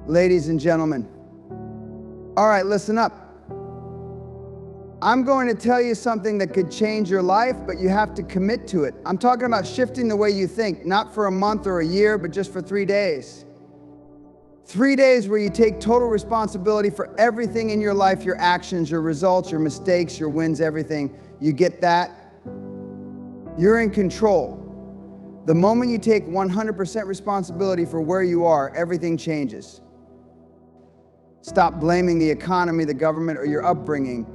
Ladies and gentlemen, all right, listen up. I'm going to tell you something that could change your life, but you have to commit to it. I'm talking about shifting the way you think, not for a month or a year, but just for 3 days. 3 days where you take total responsibility for everything in your life, your actions, your results, your mistakes, your wins, everything. You get that? You're in control. The moment you take 100% responsibility for where you are, everything changes. Stop blaming the economy, the government, or your upbringing.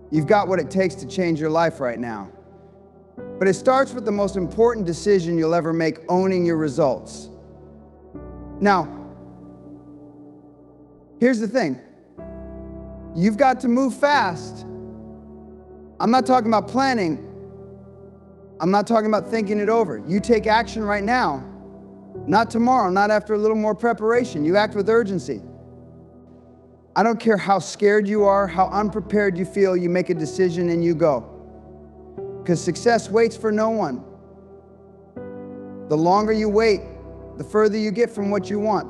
You've got what it takes to change your life right now. But it starts with the most important decision you'll ever make, owning your results. Now, here's the thing. You've got to move fast. I'm not talking about planning. I'm not talking about thinking it over. You take action right now, not tomorrow, not after a little more preparation. You act with urgency. I don't care how scared you are, how unprepared you feel, you make a decision and you go. Because success waits for no one. The longer you wait, the further you get from what you want.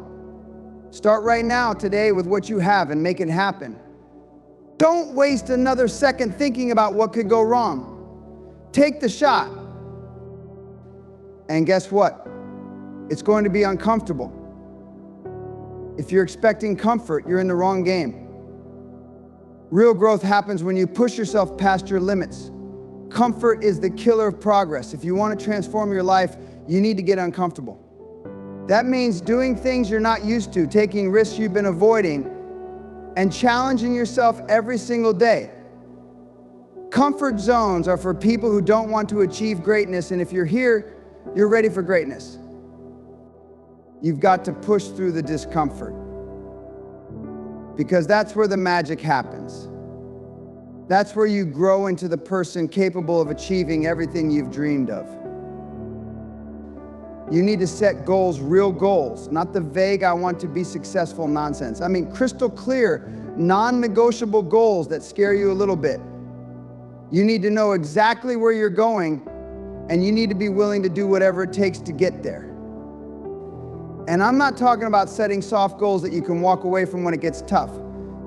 Start right now, today, with what you have and make it happen. Don't waste another second thinking about what could go wrong. Take the shot. And guess what? It's going to be uncomfortable. If you're expecting comfort, you're in the wrong game. Real growth happens when you push yourself past your limits. Comfort is the killer of progress. If you want to transform your life, you need to get uncomfortable. That means doing things you're not used to, taking risks you've been avoiding, and challenging yourself every single day. Comfort zones are for people who don't want to achieve greatness, and if you're here, you're ready for greatness. You've got to push through the discomfort, because that's where the magic happens. That's where you grow into the person capable of achieving everything you've dreamed of. You need to set goals, real goals, not the vague, I want to be successful nonsense. I mean, crystal clear, non-negotiable goals that scare you a little bit. You need to know exactly where you're going, and you need to be willing to do whatever it takes to get there. And I'm not talking about setting soft goals that you can walk away from when it gets tough.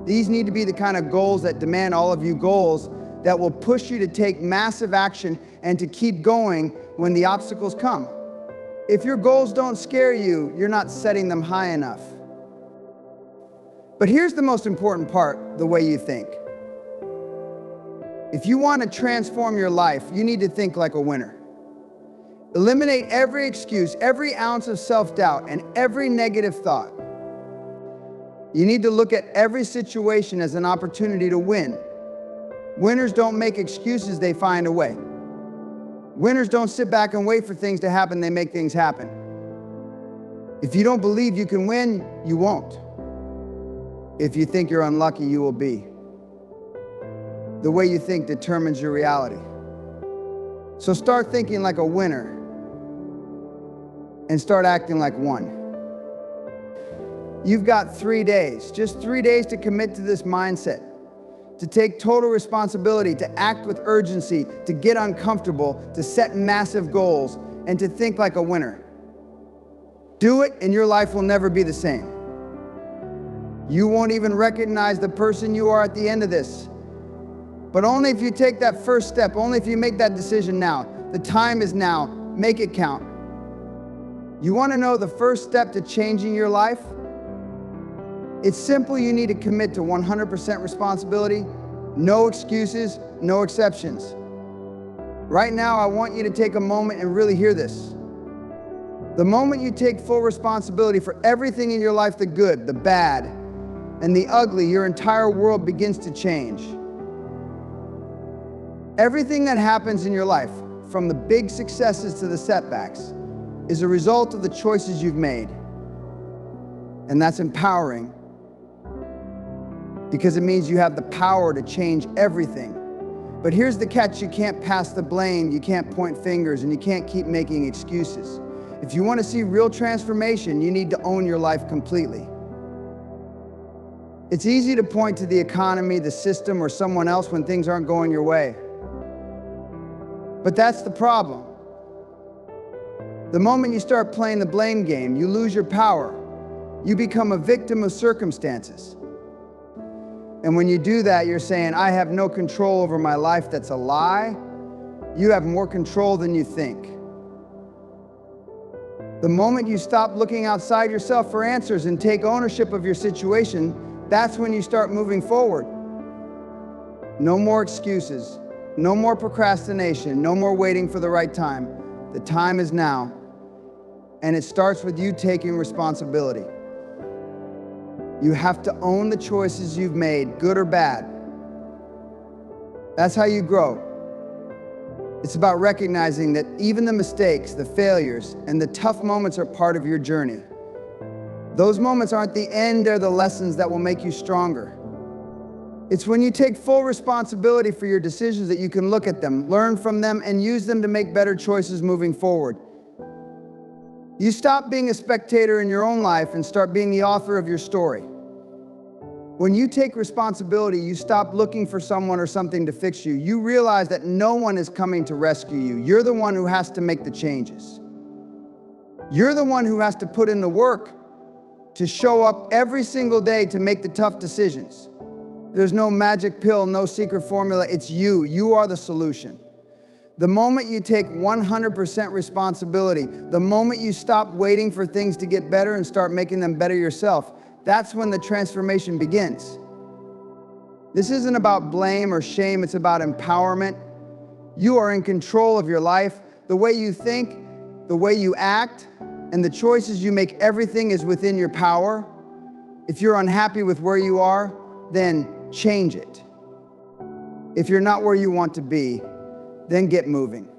These need to be the kind of goals that demand all of you, goals that will push you to take massive action and to keep going when the obstacles come. If your goals don't scare you, you're not setting them high enough. But here's the most important part, the way you think. If you want to transform your life, you need to think like a winner. Eliminate every excuse, every ounce of self-doubt, and every negative thought. You need to look at every situation as an opportunity to win. Winners don't make excuses, they find a way. Winners don't sit back and wait for things to happen, they make things happen. If you don't believe you can win, you won't. If you think you're unlucky, you will be. The way you think determines your reality. So start thinking like a winner and start acting like one. You've got 3 days, just 3 days to commit to this mindset, to take total responsibility, to act with urgency, to get uncomfortable, to set massive goals, and to think like a winner. Do it and your life will never be the same. You won't even recognize the person you are at the end of this. But only if you take that first step, only if you make that decision now. The time is now. Make it count. You want to know the first step to changing your life? It's simple. You need to commit to 100% responsibility, no excuses, no exceptions. Right now, I want you to take a moment and really hear this. The moment you take full responsibility for everything in your life, the good, the bad, and the ugly, your entire world begins to change. Everything that happens in your life, from the big successes to the setbacks, is a result of the choices you've made. And that's empowering, because it means you have the power to change everything. But here's the catch: you can't pass the blame, you can't point fingers, and you can't keep making excuses. If you want to see real transformation, you need to own your life completely. It's easy to point to the economy, the system, or someone else when things aren't going your way. But that's the problem. The moment you start playing the blame game, you lose your power. You become a victim of circumstances. And when you do that, you're saying, I have no control over my life. That's a lie. You have more control than you think. The moment you stop looking outside yourself for answers and take ownership of your situation, that's when you start moving forward. No more excuses, no more procrastination, no more waiting for the right time. The time is now, and it starts with you taking responsibility. You have to own the choices you've made, good or bad. That's how you grow. It's about recognizing that even the mistakes, the failures, and the tough moments are part of your journey. Those moments aren't the end, they're the lessons that will make you stronger. It's when you take full responsibility for your decisions that you can look at them, learn from them, and use them to make better choices moving forward. You stop being a spectator in your own life and start being the author of your story. When you take responsibility, you stop looking for someone or something to fix you. You realize that no one is coming to rescue you. You're the one who has to make the changes. You're the one who has to put in the work to show up every single day to make the tough decisions. There's no magic pill, no secret formula. It's you. You are the solution. The moment you take 100% responsibility, the moment you stop waiting for things to get better and start making them better yourself, that's when the transformation begins. This isn't about blame or shame, it's about empowerment. You are in control of your life. The way you think, the way you act, and the choices you make, everything is within your power. If you're unhappy with where you are, then change it. If you're not where you want to be, then get moving.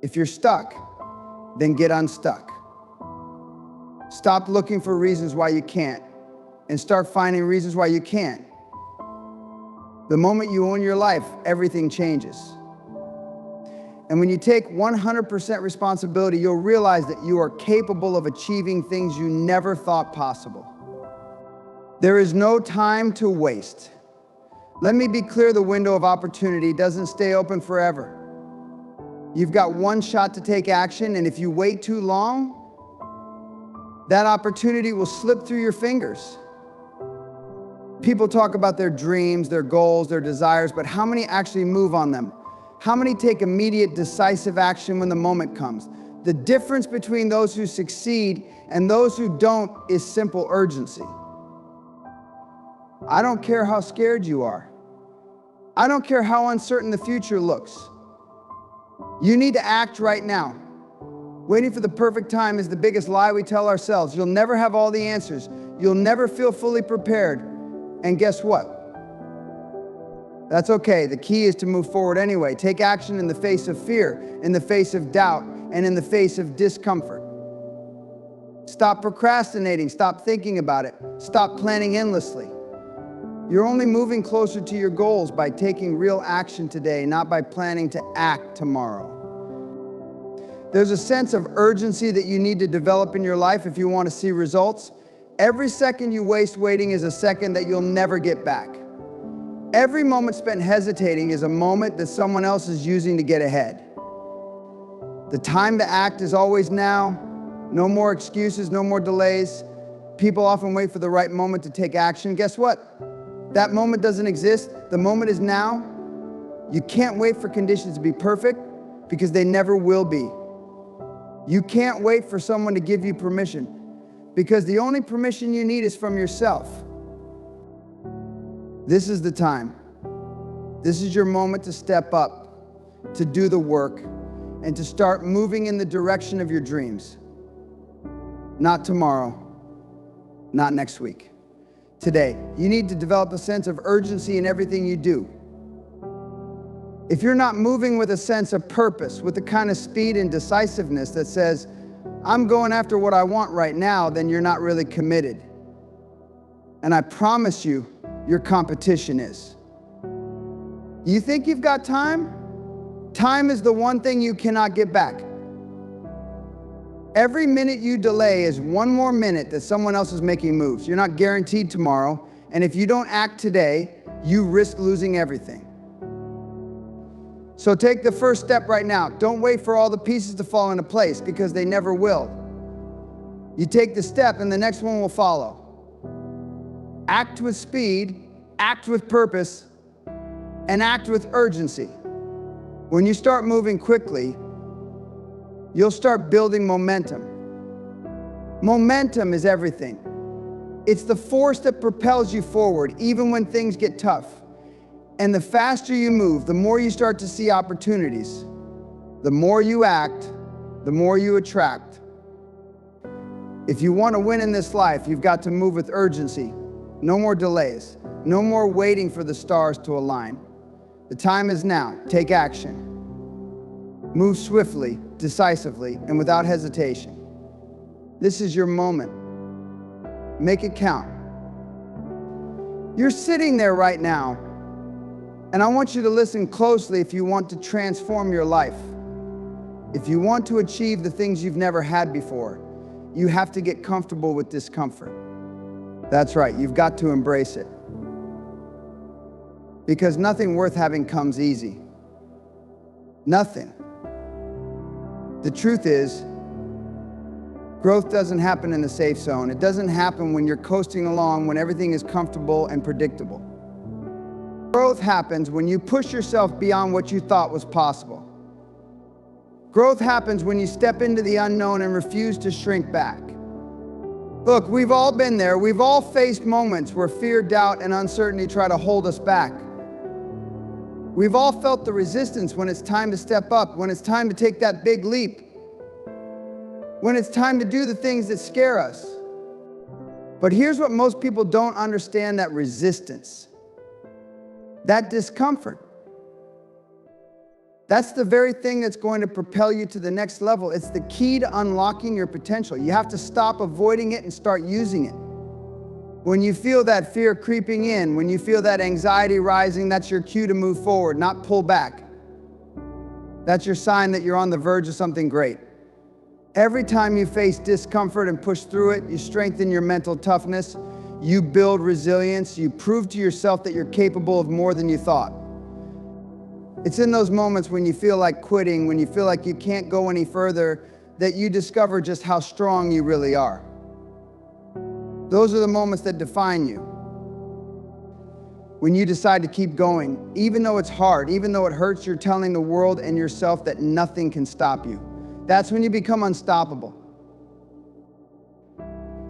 If you're stuck, then get unstuck. Stop looking for reasons why you can't and start finding reasons why you can. The moment you own your life, everything changes. And when you take 100% responsibility, you'll realize that you are capable of achieving things you never thought possible. There is no time to waste. Let me be clear, the window of opportunity doesn't stay open forever. You've got one shot to take action, and if you wait too long, that opportunity will slip through your fingers. People talk about their dreams, their goals, their desires, but how many actually move on them? How many take immediate, decisive action when the moment comes? The difference between those who succeed and those who don't is simple urgency. I don't care how scared you are. I don't care how uncertain the future looks. You need to act right now. Waiting for the perfect time is the biggest lie we tell ourselves. You'll never have all the answers. You'll never feel fully prepared. And guess what? That's okay. The key is to move forward anyway. Take action in the face of fear, in the face of doubt, and in the face of discomfort. Stop procrastinating. Stop thinking about it. Stop planning endlessly. You're only moving closer to your goals by taking real action today, not by planning to act tomorrow. There's a sense of urgency that you need to develop in your life if you want to see results. Every second you waste waiting is a second that you'll never get back. Every moment spent hesitating is a moment that someone else is using to get ahead. The time to act is always now. No more excuses, no more delays. People often wait for the right moment to take action. Guess what? That moment doesn't exist. The moment is now. You can't wait for conditions to be perfect because they never will be. You can't wait for someone to give you permission because the only permission you need is from yourself. This is the time. This is your moment to step up, to do the work, and to start moving in the direction of your dreams. Not tomorrow, not next week. Today, you need to develop a sense of urgency in everything you do. If you're not moving with a sense of purpose, with the kind of speed and decisiveness that says, I'm going after what I want right now, then you're not really committed. And I promise you, your competition is. You think you've got time? Time is the one thing you cannot get back. Every minute you delay is one more minute that someone else is making moves. You're not guaranteed tomorrow, and if you don't act today, you risk losing everything. So take the first step right now. Don't wait for all the pieces to fall into place because they never will. You take the step and the next one will follow. Act with speed, act with purpose, and act with urgency. When you start moving quickly, you'll start building momentum. Momentum is everything. It's the force that propels you forward, even when things get tough. And the faster you move, the more you start to see opportunities. The more you act, the more you attract. If you want to win in this life, you've got to move with urgency. No more delays. No more waiting for the stars to align. The time is now. Take action. Move swiftly, decisively, and without hesitation. This is your moment. Make it count. You're sitting there right now, and I want you to listen closely if you want to transform your life. If you want to achieve the things you've never had before, you have to get comfortable with discomfort. That's right, you've got to embrace it. Because nothing worth having comes easy. Nothing. The truth is, growth doesn't happen in the safe zone. It doesn't happen when you're coasting along, when everything is comfortable and predictable. Growth happens when you push yourself beyond what you thought was possible. Growth happens when you step into the unknown and refuse to shrink back. Look, we've all been there. We've all faced moments where fear, doubt, and uncertainty try to hold us back. We've all felt the resistance when it's time to step up, when it's time to take that big leap, when it's time to do the things that scare us. But here's what most people don't understand: that resistance, that discomfort. That's the very thing that's going to propel you to the next level. It's the key to unlocking your potential. You have to stop avoiding it and start using it. When you feel that fear creeping in, when you feel that anxiety rising, that's your cue to move forward, not pull back. That's your sign that you're on the verge of something great. Every time you face discomfort and push through it, you strengthen your mental toughness, you build resilience, you prove to yourself that you're capable of more than you thought. It's in those moments when you feel like quitting, when you feel like you can't go any further, that you discover just how strong you really are. Those are the moments that define you. When you decide to keep going, even though it's hard, even though it hurts, you're telling the world and yourself that nothing can stop you. That's when you become unstoppable.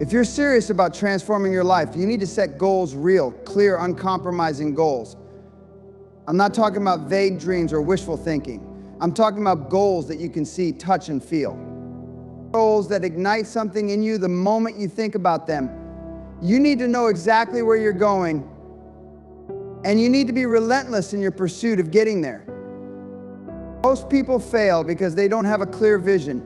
If you're serious about transforming your life, you need to set goals, real, clear, uncompromising goals. I'm not talking about vague dreams or wishful thinking. I'm talking about goals that you can see, touch, and feel. Goals that ignite something in you the moment you think about them. You need to know exactly where you're going, and you need to be relentless in your pursuit of getting there. Most people fail because they don't have a clear vision.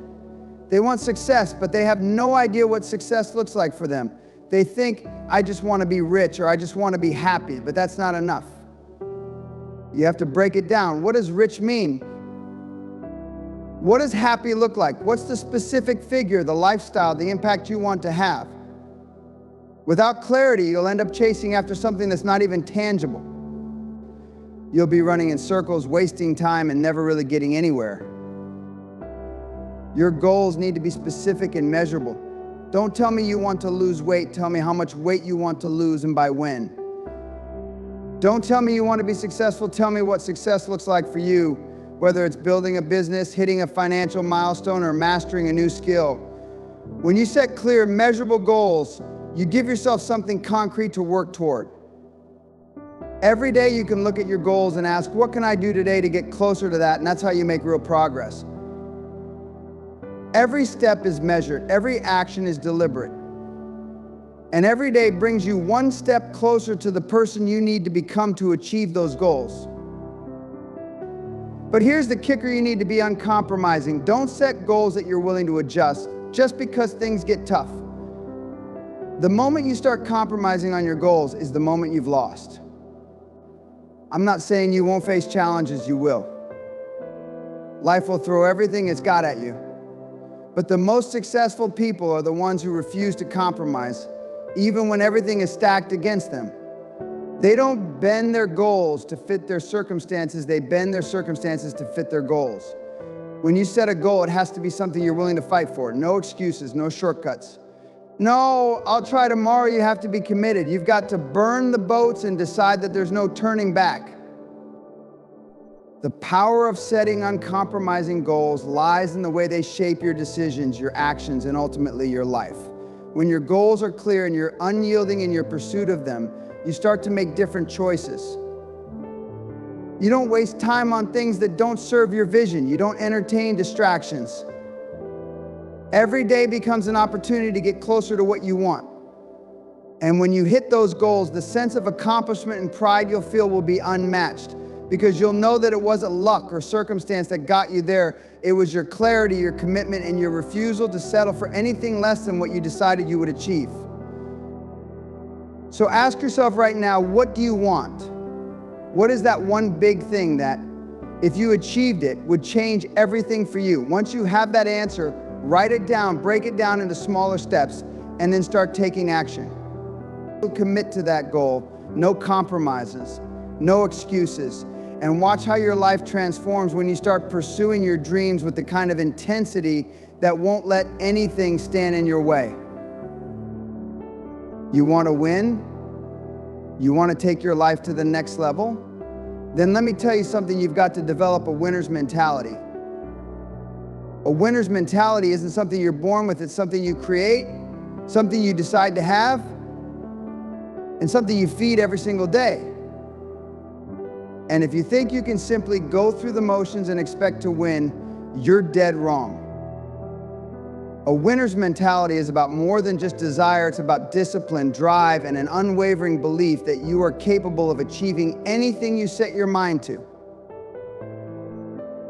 They want success, but they have no idea what success looks like for them. They think, I just want to be rich, or I just want to be happy, but that's not enough. You have to break it down. What does rich mean? What does happy look like? What's the specific figure, the lifestyle, the impact you want to have? Without clarity, you'll end up chasing after something that's not even tangible. You'll be running in circles, wasting time, and never really getting anywhere. Your goals need to be specific and measurable. Don't tell me you want to lose weight. Tell me how much weight you want to lose and by when. Don't tell me you want to be successful. Tell me what success looks like for you, whether it's building a business, hitting a financial milestone, or mastering a new skill. When you set clear, measurable goals, you give yourself something concrete to work toward. Every day you can look at your goals and ask, what can I do today to get closer to that? And that's how you make real progress. Every step is measured. Every action is deliberate. And every day brings you one step closer to the person you need to become to achieve those goals. But here's the kicker: you need to be uncompromising. Don't set goals that you're willing to adjust just because things get tough. The moment you start compromising on your goals is the moment you've lost. I'm not saying you won't face challenges, you will. Life will throw everything it's got at you. But the most successful people are the ones who refuse to compromise, even when everything is stacked against them. They don't bend their goals to fit their circumstances, they bend their circumstances to fit their goals. When you set a goal, it has to be something you're willing to fight for. No excuses, no shortcuts. No, I'll try tomorrow. You have to be committed. You've got to burn the boats and decide that there's no turning back. The power of setting uncompromising goals lies in the way they shape your decisions, your actions, and ultimately your life. When your goals are clear and you're unyielding in your pursuit of them, you start to make different choices. You don't waste time on things that don't serve your vision. You don't entertain distractions. Every day becomes an opportunity to get closer to what you want. And when you hit those goals, the sense of accomplishment and pride you'll feel will be unmatched, because you'll know that it wasn't luck or circumstance that got you there. It was your clarity, your commitment, and your refusal to settle for anything less than what you decided you would achieve. So ask yourself right now, what do you want? What is that one big thing that, if you achieved it, would change everything for you? Once you have that answer, write it down, break it down into smaller steps, and then start taking action. Commit to that goal, no compromises, no excuses, and watch how your life transforms when you start pursuing your dreams with the kind of intensity that won't let anything stand in your way. You want to win? You want to take your life to the next level? Then let me tell you something, you've got to develop a winner's mentality. A winner's mentality isn't something you're born with, it's something you create, something you decide to have, and something you feed every single day. And if you think you can simply go through the motions and expect to win, you're dead wrong. A winner's mentality is about more than just desire. It's about discipline, drive, and an unwavering belief that you are capable of achieving anything you set your mind to.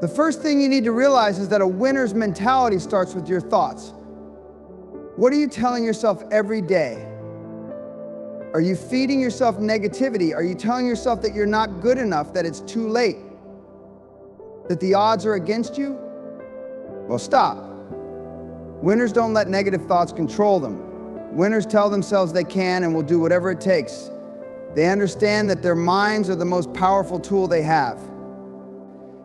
The first thing you need to realize is that a winner's mentality starts with your thoughts. What are you telling yourself every day? Are you feeding yourself negativity? Are you telling yourself that you're not good enough, that it's too late, that the odds are against you? Well, stop. Winners don't let negative thoughts control them. Winners tell themselves they can and will do whatever it takes. They understand that their minds are the most powerful tool they have.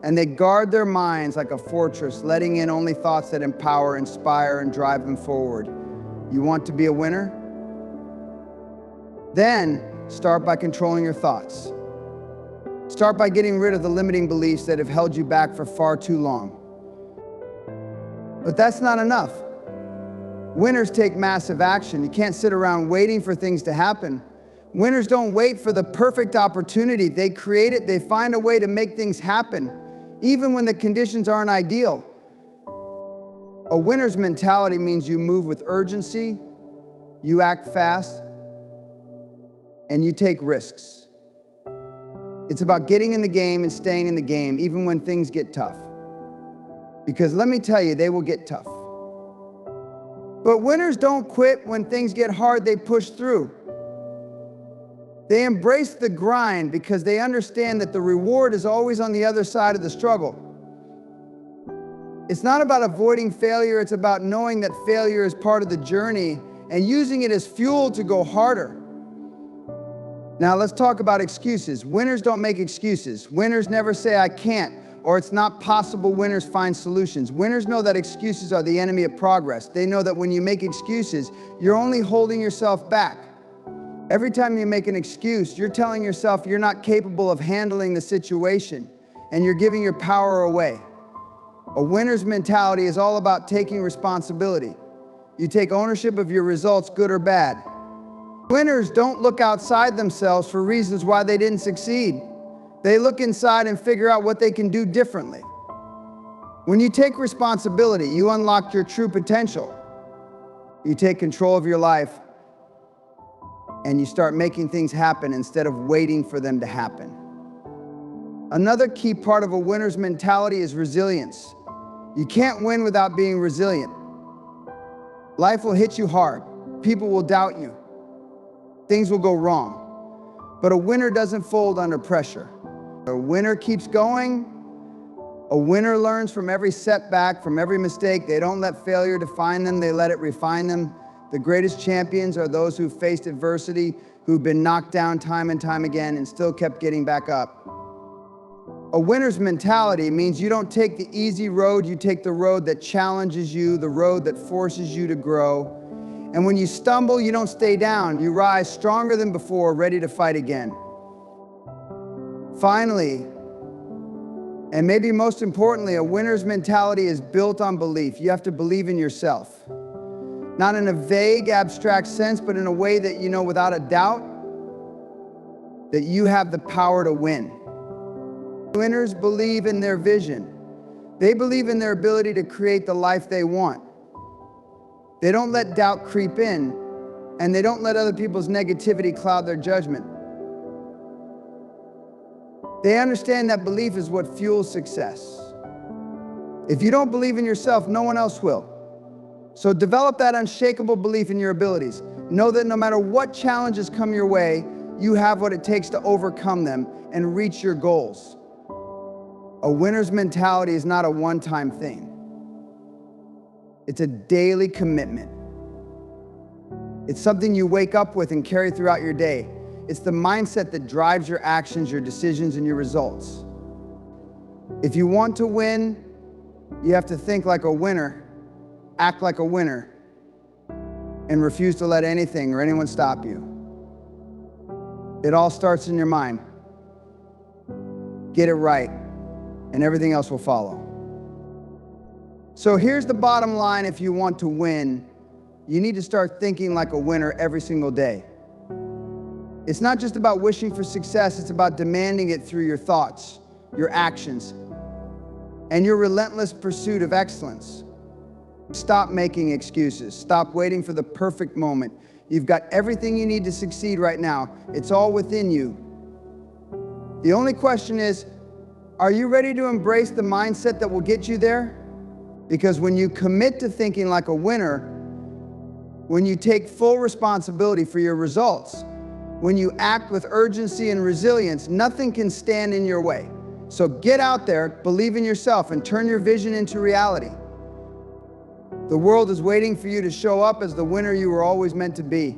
And they guard their minds like a fortress, letting in only thoughts that empower, inspire, and drive them forward. You want to be a winner? Then start by controlling your thoughts. Start by getting rid of the limiting beliefs that have held you back for far too long. But that's not enough. Winners take massive action. You can't sit around waiting for things to happen. Winners don't wait for the perfect opportunity. They create it. They find a way to make things happen, even when the conditions aren't ideal. A winner's mentality means you move with urgency, you act fast, and you take risks. It's about getting in the game and staying in the game, even when things get tough. Because let me tell you, they will get tough. But winners don't quit when things get hard, they push through. They embrace the grind because they understand that the reward is always on the other side of the struggle. It's not about avoiding failure, it's about knowing that failure is part of the journey and using it as fuel to go harder. Now let's talk about excuses. Winners don't make excuses. Winners never say, I can't, or it's not possible. Winners find solutions. Winners know that excuses are the enemy of progress. They know that when you make excuses, you're only holding yourself back. Every time you make an excuse, you're telling yourself you're not capable of handling the situation, and you're giving your power away. A winner's mentality is all about taking responsibility. You take ownership of your results, good or bad. Winners don't look outside themselves for reasons why they didn't succeed. They look inside and figure out what they can do differently. When you take responsibility, you unlock your true potential. You take control of your life, and you start making things happen instead of waiting for them to happen. Another key part of a winner's mentality is resilience. You can't win without being resilient. Life will hit you hard. People will doubt you. Things will go wrong. But a winner doesn't fold under pressure. A winner keeps going. A winner learns from every setback, from every mistake. They don't let failure define them, they let it refine them. The greatest champions are those who faced adversity, who've been knocked down time and time again and still kept getting back up. A winner's mentality means you don't take the easy road, you take the road that challenges you, the road that forces you to grow. And when you stumble, you don't stay down. You rise stronger than before, ready to fight again. Finally, and maybe most importantly, a winner's mentality is built on belief. You have to believe in yourself. Not in a vague, abstract sense, but in a way that you know without a doubt that you have the power to win. Winners believe in their vision. They believe in their ability to create the life they want. They don't let doubt creep in, and they don't let other people's negativity cloud their judgment. They understand that belief is what fuels success. If you don't believe in yourself, no one else will. So develop that unshakable belief in your abilities. Know that no matter what challenges come your way, you have what it takes to overcome them and reach your goals. A winner's mentality is not a one-time thing. It's a daily commitment. It's something you wake up with and carry throughout your day. It's the mindset that drives your actions, your decisions, and your results. If you want to win, you have to think like a winner, act like a winner, and refuse to let anything or anyone stop you. It all starts in your mind. Get it right, and everything else will follow. So here's the bottom line: if you want to win, you need to start thinking like a winner every single day. It's not just about wishing for success, it's about demanding it through your thoughts, your actions, and your relentless pursuit of excellence. Stop making excuses. Stop waiting for the perfect moment. You've got everything you need to succeed right now. It's all within you. The only question is, are you ready to embrace the mindset that will get you there? Because when you commit to thinking like a winner, when you take full responsibility for your results, when you act with urgency and resilience, nothing can stand in your way. So get out there, believe in yourself, and turn your vision into reality. The world is waiting for you to show up as the winner you were always meant to be.